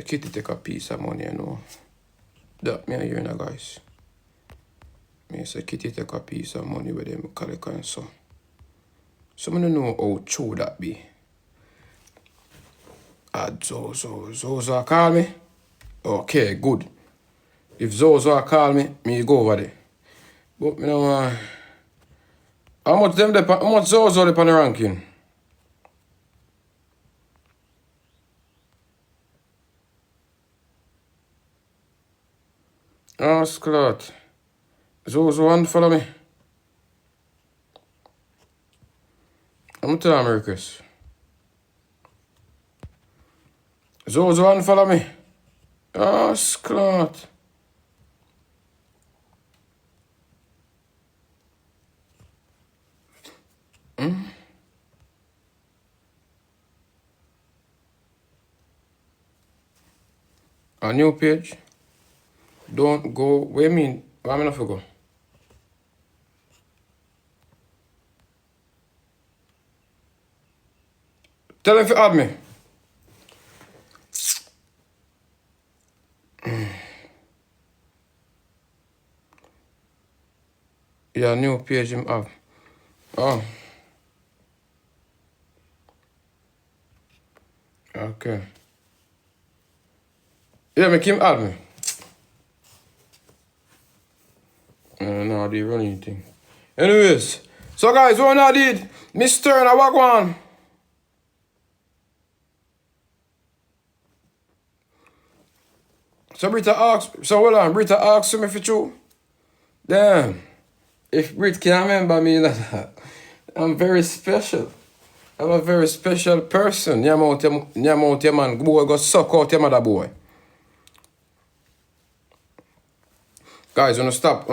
Kitty take a piece of money, you know. That me hear now, guys. Me say Kitty take a piece of money with them collect and so. So I don't know how true that be. Zozo call me. Okay, good. If Zozo call me go over there. But me know how much Zozo dey on the ranking? Oh, Scott. Zozo want follow me. I'm telling Americas. Zozo want follow me. Oh, Scott. A new page. Don't go. What you mean? Why am I not go? Tell him to add me. Yeah, new page him have. Oh. Okay. Yeah, make him add me. No, the running thing. Anyways, so guys, what I did, Mr. and I walk on. So Britta asked me for true. Damn. If Brit can't remember me like that, I'm very special. I'm a very special person. Nyam out your man, boy go suck out your mother boy. Guys, wanna stop,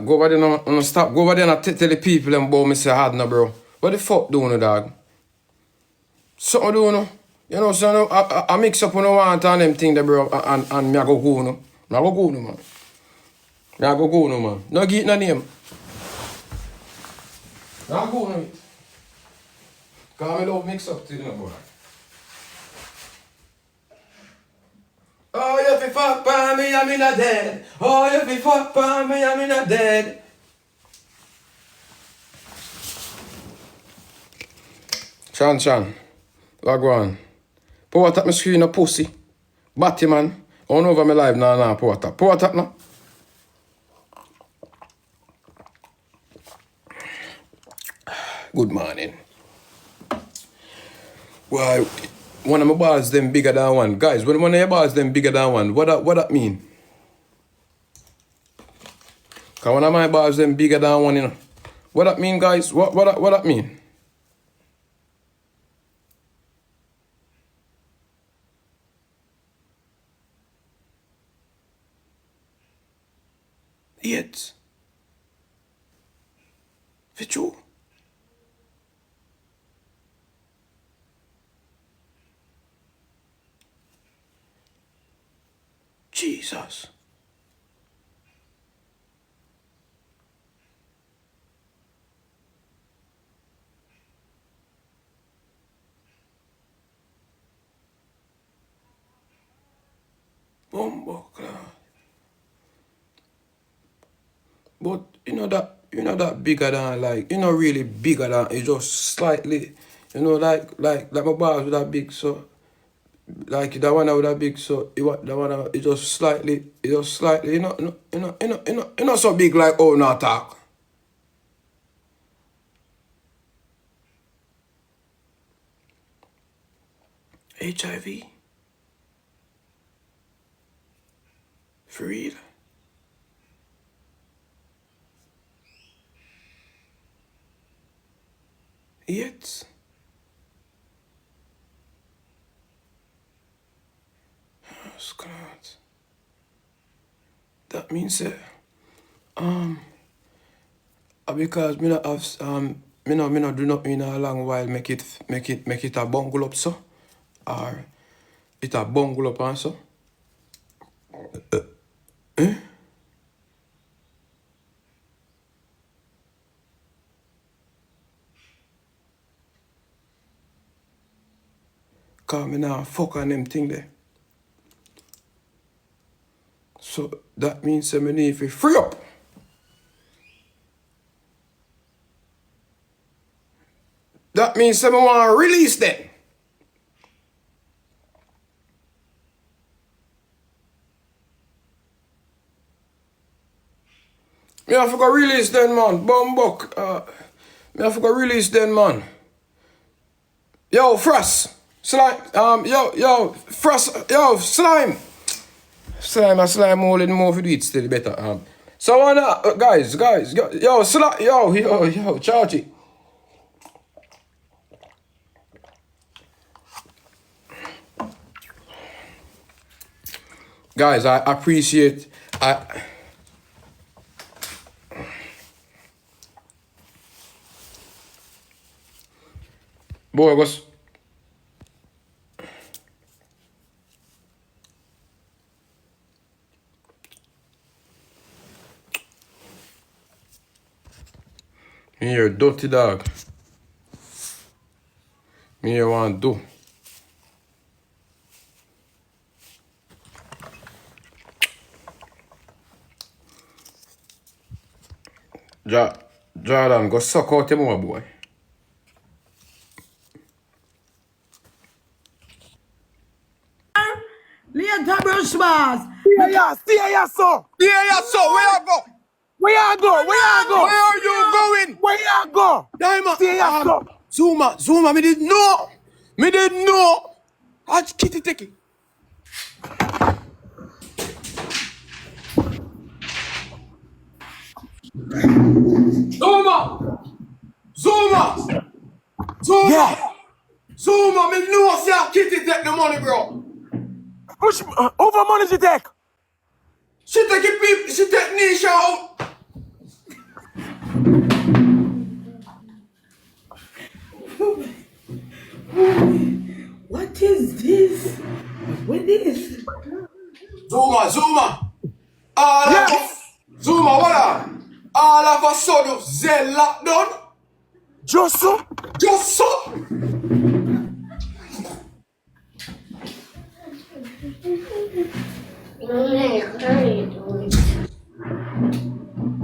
go over there and tell the people them about me say hard no bro. What the fuck do no dog? Something do no. You know, so I mix up when I want on them thing there bro and me I go go no. Me I go go no man. Me I go go no man. No give it no name. Me I go no it. Cause me love mix up thing no boy. Oh, you fi fuck by me, I'm in a dead. Oh, you fi fuck by me, I'm in a dead. Chan. Log on. Power tap my screen a pussy. Batty man. On over my live now, power tap. Power tap now. Good morning. Why? One of my balls them bigger than one. Guys, when one of your balls them bigger than one, what that mean? Cause one of my balls them bigger than one, you know. What that mean, guys? What that mean? Yet. For true. Jesus. Bumbo cloud. But you know that bigger than like really bigger than it's just slightly like my balls with that big so like that one with that big so that one it just slightly so big like oh no talk. HIV? For real? Yet? Oh, Scott. That means because me not have me not do nothing in a long while make it a bungle up so or it a bungle up and so. Cause me now fuck on them thing there. So that means I need to free up. That means I want to release them. Me have to go release them, man. Bumbuck. Me have to go release them, man. Yo, Frost. Slime. Frost. Yo, Slime. Slime holding more for do it still better. So guys, yo, Slime. Yo, Chargy. Guys, I appreciate. Bogus. You're a dirty dog. Me you want to do. Jordan, go suck out your more boy. Later, brush bars. Stay here, so. Where you go? Where you go? Where are you going? Where you go? Diamond. Stay here, so. Zuma, me didn't know. How'd Kitty take it? Zuma! Yeah. Zuma, me know see how Kitty take the money, bro. Push over money she take. She take it, people. She take Neisha out. What is this? What is this? Zuma. Zuma, what up? All of a sudden, Zell lockdown. Just so.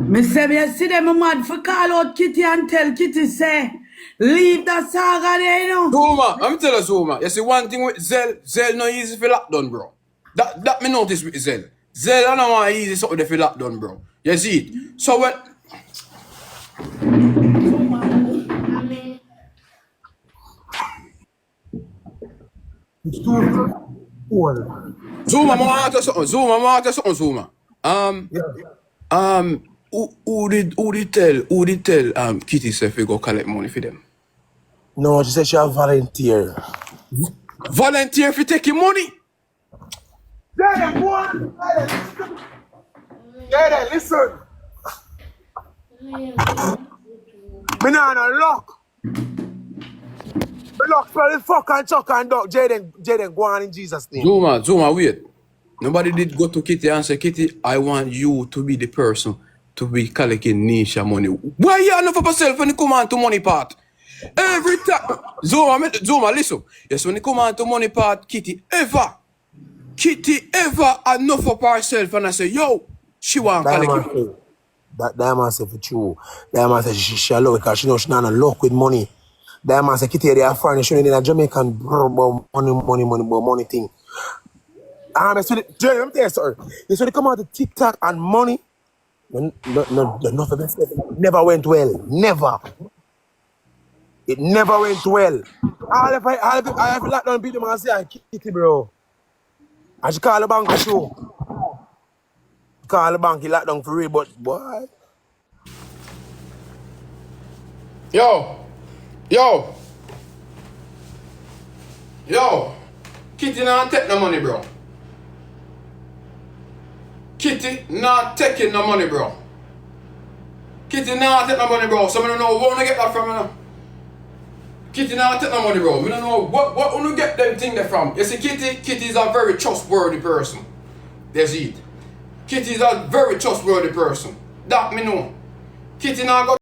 Me say me see them mad for call out Kitty and tell Kitty say leave the saga there, you know. Zuma, I'm tell you Zuma. You see one thing with Zell no easy for lockdown, bro. That me notice with Zell. Zell I don't want easy something for lockdown, bro. You see it? So when Zuma, I want to something, Zuma. Who did tell Kitty say we go collect money for them? No, she said she a volunteer. Volunteer for taking money? Yeah, go on. Yeah, listen. Me nah no luck. Me luck for the fuck and chuck and dog. Jaden, go on in Jesus' name. Zuma, wait. Nobody did go to Kitty and say, Kitty, I want you to be the person to be collecting Neisha money. Why you not for yourself when you come on to money part? Every time. Zuma, listen. Yes, when you come on to money part, Kitty ever enough for herself and I say, yo, she want to collect it. That man say for true. That man say she love it because she know she not no luck with money. That man say Kitty they are foreign, she in a Jamaican money thing. So let me tell you something. You saw they come out to TikTok and money. No, never went well. Never. It never went well. I have locked down people and say, Kitty, bro. And she call the bank for sure. Call the bank, he locked down for real, but boy. Yo. Kitty not take no money, bro. Kitty not taking no money, bro. Kitty not take no money, bro. So I don't know where to get that from, you know. Kitty not take no money, bro. We don't know what you get them thing there from. You see, Kitty is a very trustworthy person. That's it. Kitty is a very trustworthy person. That me know. Kitty not go